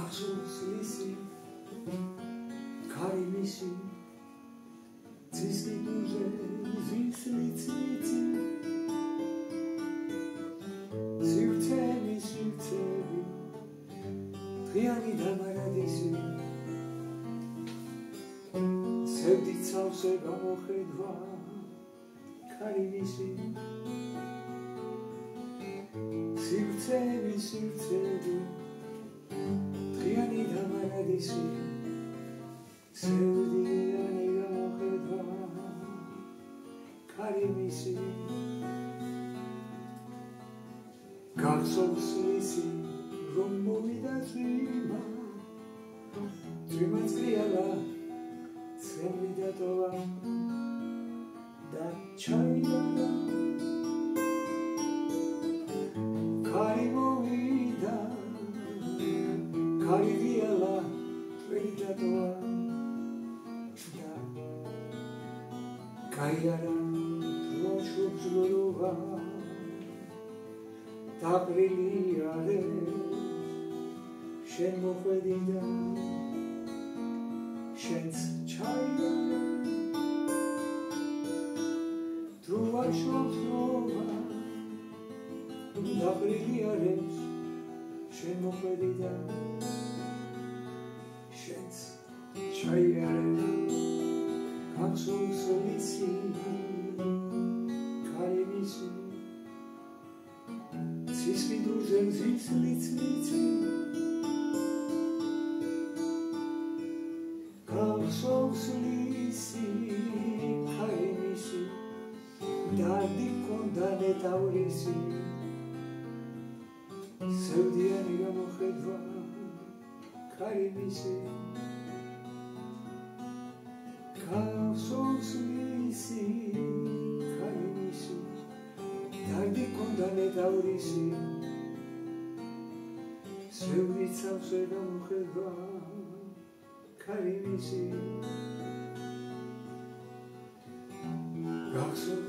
გახსოვს ისი ქარი მისი ძის კიდურზე ზის ლიცლიცი სივრცები სივრცები დღიანი დამარადისი სევდით სავსე გამოხედვა ქარი მისი სივრცები სივრცები დღიანი დამარადისი სევდიანი გამოხედვა ქარი მისი გახსოვს ისი რომ მოვიდა წვიმა წვიმა ცემლი დატოვა და ჩაიდარა ქარი მოვიდა ქარი დიალა წვილი დატოვა და გაიარა დროშობს გროვა დაყრილი არის შენ მოხვედიდა შენც ჩაიდარა დროშობს გროვა დაყრილი არის შენ მოხვედიდა შენც ჩაიდარა გახსოვს ისი ქარი მისი ძის კიდურზე ზის ლიცლიცი გახსოვს ისი ქარი მისი დარდი ჰქონდა ნეტავრისი სევდიანი გამოხედვა ქარი მისი გახსოვს ისი ქარი მისი დარდი ჰქონდა ნეტავრისი სევდით სავსე გამოხედვა ქარი მისი გახსოვს